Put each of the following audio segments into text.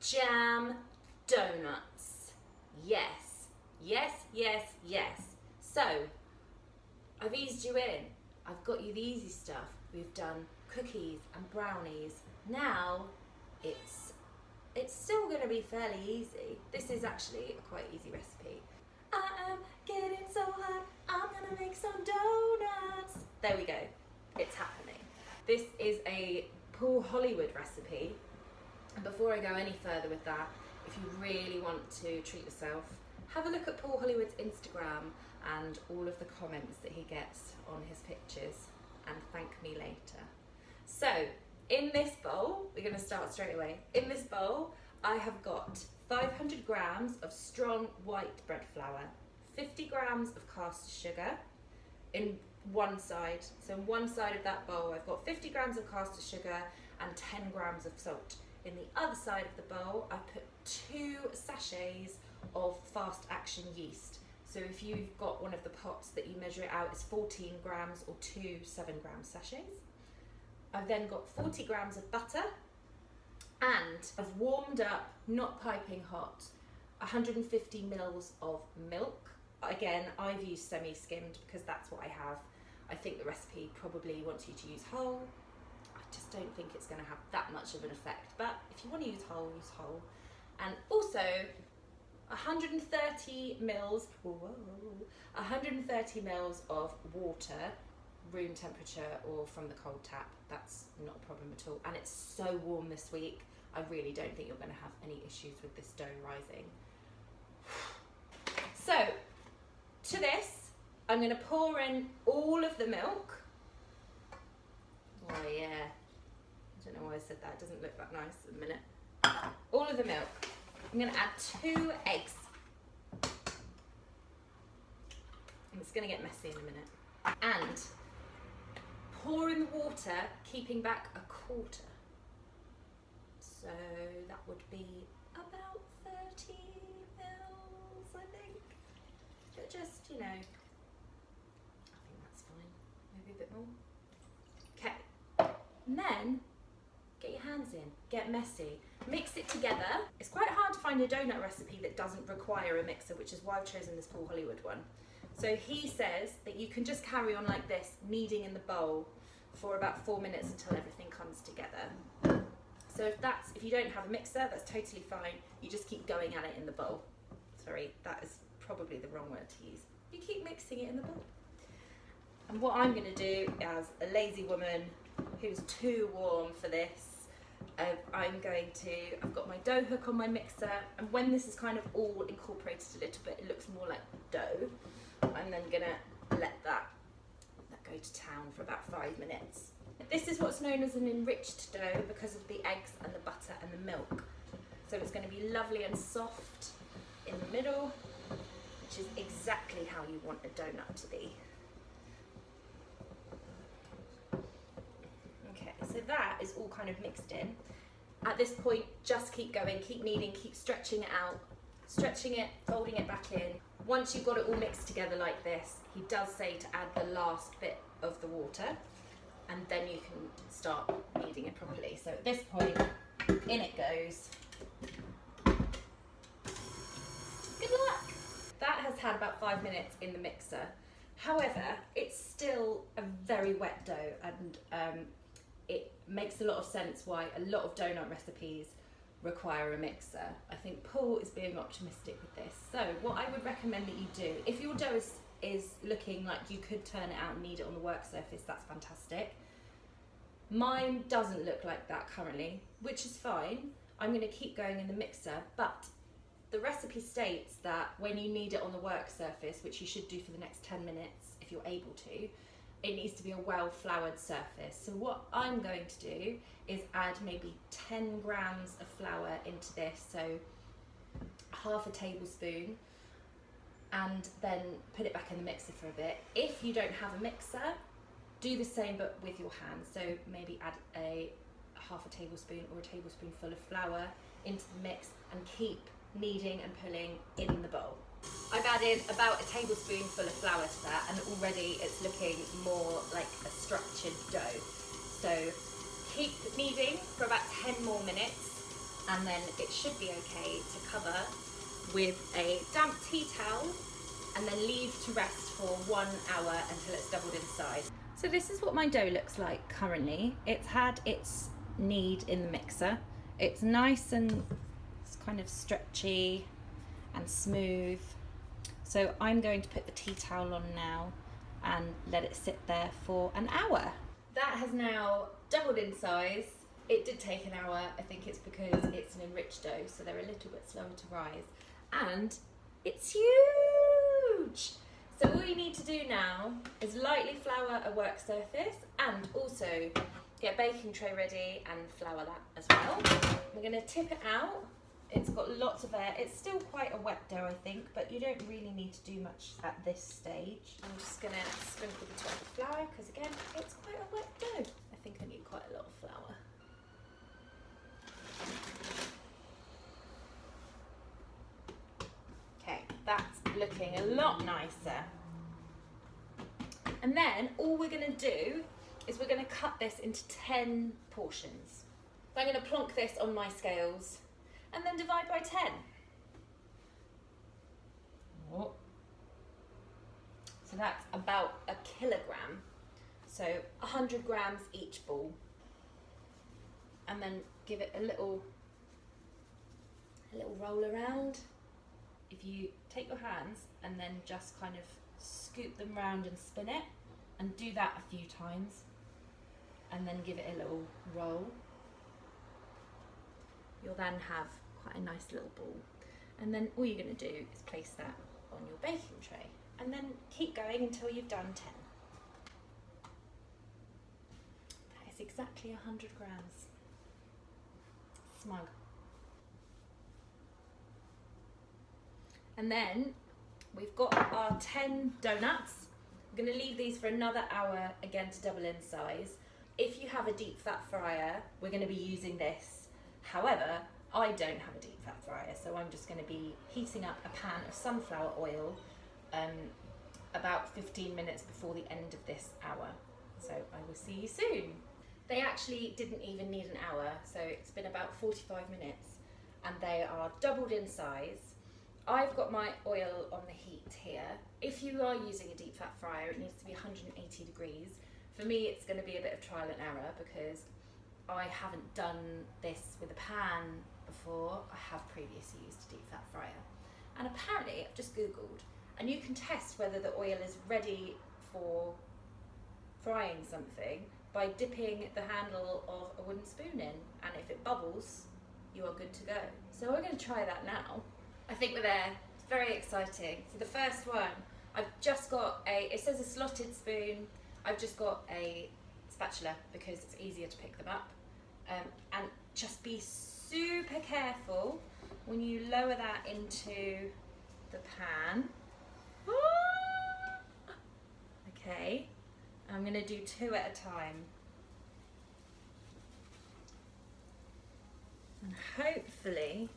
jam donuts. Yes, yes, yes, yes. So, I've eased you in. I've got you the easy stuff. We've done cookies and brownies. Now, it's still going to be fairly easy. This is actually a quite easy recipe. I am getting so hot, I'm gonna make some donuts. There we go, it's happening. This is a Paul Hollywood recipe. And before I go any further with that, if you really want to treat yourself, have a look at Paul Hollywood's Instagram and all of the comments that he gets on his pictures, and thank me later. So, in this bowl, we're gonna start straight away. In this bowl, I have got 500 grams of strong white bread flour, 50 grams of caster sugar in one side. So in one side of that bowl, I've got 50 grams of caster sugar and 10 grams of salt. In the other side of the bowl, I put 2 sachets of fast action yeast. So if you've got one of the pots that you measure it out, it's 14 grams or 2 7-gram sachets. I've then got 40 grams of butter, and I've warmed up, not piping hot, 150 mils of milk. Again, I've used semi-skimmed because that's what I have. I think the recipe probably wants you to use whole. I just don't think it's going to have that much of an effect, but if you want to use whole, use whole. And also 130 mils of water, room temperature or from the cold tap. That's not a problem at all. And it's so warm this week, I really don't think you're going to have any issues with this dough rising. So, to this, I'm going to pour in all of the milk. Oh yeah, I don't know why I said that, it doesn't look that nice at the minute. All of the milk. I'm going to add 2 eggs. And it's going to get messy in a minute. And pour in the water, keeping back a quarter. So that would be about 30 mils, I think. But just, you know, I think that's fine. Maybe a bit more. Okay. And then get your hands in, get messy. Mix it together. It's quite hard to find a donut recipe that doesn't require a mixer, which is why I've chosen this Paul Hollywood one. So he says that you can just carry on like this, kneading in the bowl for about 4 minutes until everything comes together. So if you don't have a mixer, that's totally fine. You just keep going at it in the bowl. Sorry, that is probably the wrong word to use. You keep mixing it in the bowl. And what I'm going to do as a lazy woman who's too warm for this, I've got my dough hook on my mixer, and when this is kind of all incorporated a little bit, it looks more like dough, I'm then going to let that go to town for about 5 minutes. This is what's known as an enriched dough because of the eggs and the butter and the milk. So it's going to be lovely and soft in the middle, which is exactly how you want a donut to be. Okay, so that is all kind of mixed in. At this point, just keep going, keep kneading, keep stretching it out, stretching it, folding it back in. Once you've got it all mixed together like this, he does say to add the last bit of the water, and then you can start kneading it properly. So at this point, in it goes. Good luck! That has had about 5 minutes in the mixer. However, it's still a very wet dough, and it makes a lot of sense why a lot of donut recipes require a mixer. I think Paul is being optimistic with this. So what I would recommend that you do, if your dough is looking like you could turn it out and knead it on the work surface, that's fantastic. Mine doesn't look like that currently, which is fine. I'm going to keep going in the mixer, but the recipe states that when you knead it on the work surface, which you should do for the next 10 minutes if you're able to, it needs to be a well-floured surface. So what I'm going to do is add maybe 10 grams of flour into this, so half a tablespoon, and then put it back in the mixer for a bit. If you don't have a mixer, do the same but with your hands. So maybe add a half a tablespoon or a tablespoonful of flour into the mix and keep kneading and pulling in the bowl. I've added about a tablespoonful of flour to that, and already it's looking more like a structured dough. So keep kneading for about 10 more minutes and then it should be okay to cover with a damp tea towel and then leave to rest for 1 hour until it's doubled in size. So this is what my dough looks like currently. It's had its knead in the mixer. It's nice and it's kind of stretchy and smooth. So I'm going to put the tea towel on now and let it sit there for an hour. That has now doubled in size. It did take an hour. I think it's because it's an enriched dough, so they're a little bit slower to rise. And it's huge! So all you need to do now is lightly flour a work surface and also get a baking tray ready and flour that as well. We're going to tip it out. It's got lots of air. It's still quite a wet dough, I think, but you don't really need to do much at this stage. I'm just going to sprinkle the top with flour because, again, it's quite a wet dough. I think I need quite a lot of flour. Okay, that's looking a lot nicer. And then all we're going to do is we're going to cut this into 10 portions. So I'm going to plonk this on my scales and then divide by 10. Oh. So that's about a kilogram. So 100 grams each ball. And then give it a little roll around. If you take your hands and then just kind of scoop them round and spin it, and do that a few times, and then give it a little roll, you'll then have quite a nice little ball. And then all you're going to do is place that on your baking tray and then keep going until you've done 10. That is exactly 100 grams. Smug. And then we've got our 10 donuts. We're going to leave these for another hour again to double in size. If you have a deep fat fryer, we're going to be using this. However, I don't have a deep fat fryer, so I'm just going to be heating up a pan of sunflower oil about 15 minutes before the end of this hour. So I will see you soon. They actually didn't even need an hour, so it's been about 45 minutes and they are doubled in size. I've got my oil on the heat here. If you are using a deep fat fryer, it needs to be 180 degrees. For me, it's going to be a bit of trial and error because I haven't done this with a pan before. I have previously used a deep fat fryer. And apparently, I've just Googled, and you can test whether the oil is ready for frying something by dipping the handle of a wooden spoon in, and if it bubbles, you are good to go. So we're going to try that now. I think we're there. It's very exciting. So the first one, I've just got it says a slotted spoon. I've just got a spatula because it's easier to pick them up. And just be super careful when you lower that into the pan. Okay, I'm going to do 2 at a time. And hopefully,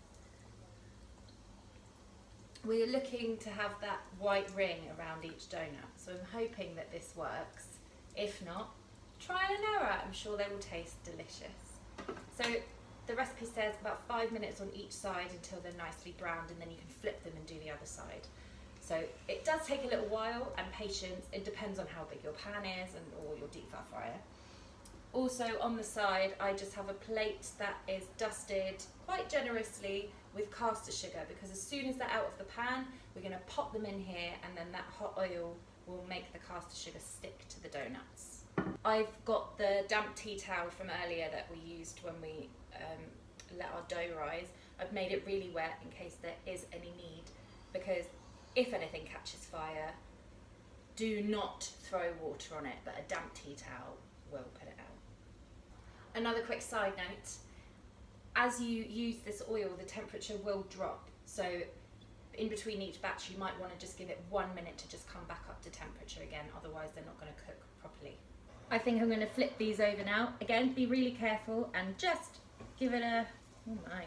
we're looking to have that white ring around each donut. So I'm hoping that this works. If not, trial and error. I'm sure they will taste delicious. So the recipe says about 5 minutes on each side until they're nicely browned, and then you can flip them and do the other side. So it does take a little while and patience. It depends on how big your pan is or your deep fat fryer. Also on the side, I just have a plate that is dusted quite generously with caster sugar, because as soon as they're out of the pan, we're going to pop them in here, and then that hot oil will make the caster sugar stick to the donuts. I've got the damp tea towel from earlier that we used when we let our dough rise. I've made it really wet in case there is any need, because if anything catches fire, do not throw water on it, but a damp tea towel will put it out. Another quick side note, as you use this oil, the temperature will drop. So in between each batch, you might want to just give it 1 minute to just come back up to temperature again, otherwise they're not going to cook properly. I think I'm going to flip these over now. Again, be really careful and just give it a, oh my.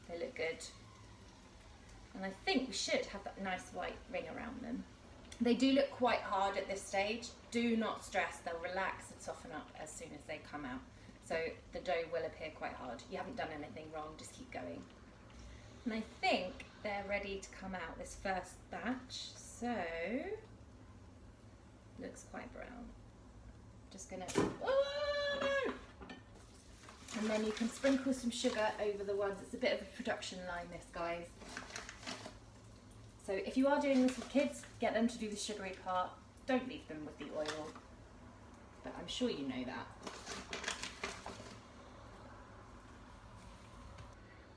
They look good. And I think we should have that nice white ring around them. They do look quite hard at this stage. Do not stress, they'll relax and soften up as soon as they come out. So the dough will appear quite hard. You haven't done anything wrong, just keep going. And I think they're ready to come out, this first batch. So, looks quite brown. Just gonna, oh! And then you can sprinkle some sugar over the ones. It's a bit of a production line, this, guys. So if you are doing this with kids, get them to do the sugary part. Don't leave them with the oil. But I'm sure you know that.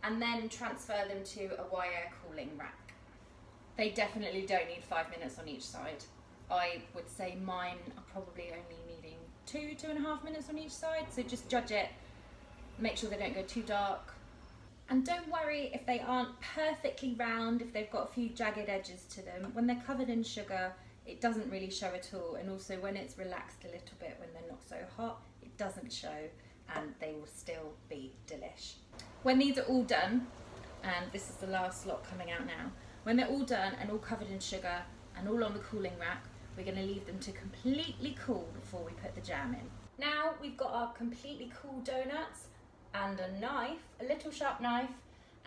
And then transfer them to a wire cooling rack. They definitely don't need 5 minutes on each side. I would say mine are probably only needing 2.5 minutes on each side. So just judge it. Make sure they don't go too dark. And don't worry if they aren't perfectly round, if they've got a few jagged edges to them. When they're covered in sugar, it doesn't really show at all. And also when it's relaxed a little bit, when they're not so hot, it doesn't show and they will still be delish. When these are all done, and this is the last lot coming out now, when they're all done and all covered in sugar and all on the cooling rack, we're going to leave them to completely cool before we put the jam in. Now we've got our completely cool donuts and a knife, a little sharp knife,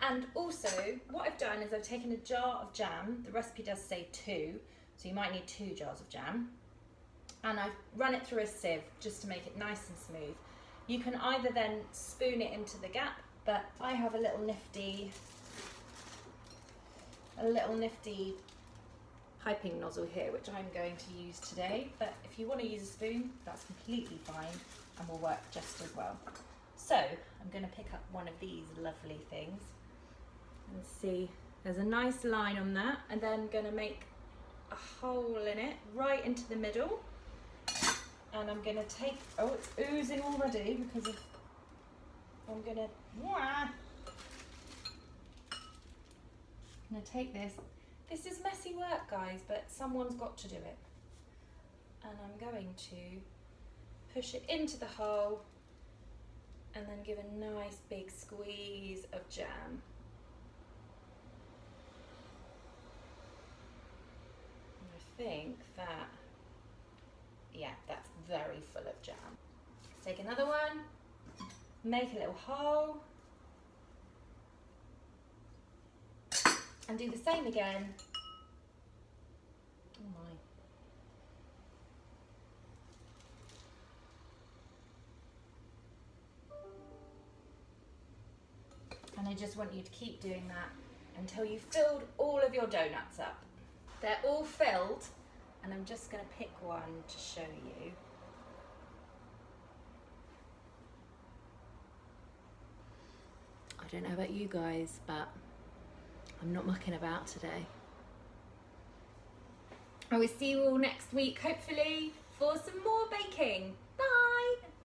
and also what I've done is I've taken a jar of jam. The recipe does say 2, so you might need 2 jars of jam, and I've run it through a sieve just to make it nice and smooth. You can either then spoon it into the gap, but I have a little nifty piping nozzle here, which I'm going to use today, but if you want to use a spoon, that's completely fine and will work just as well. So I'm going to pick up one of these lovely things and see, there's a nice line on that, and then I'm going to make a hole in it right into the middle, and I'm going to take, oh, it's oozing already because of, I'm going to take this. This is messy work, guys, but someone's got to do it. And I'm going to push it into the hole and then give a nice big squeeze of jam. And I think that, yeah, that's very full of jam. Let's take another one, make a little hole, and do the same again. Oh my. And I just want you to keep doing that until you've filled all of your donuts up. They're all filled, and I'm just going to pick one to show you. I don't know about you guys, but I'm not mucking about today. I will see you all next week, hopefully, for some more baking. Bye!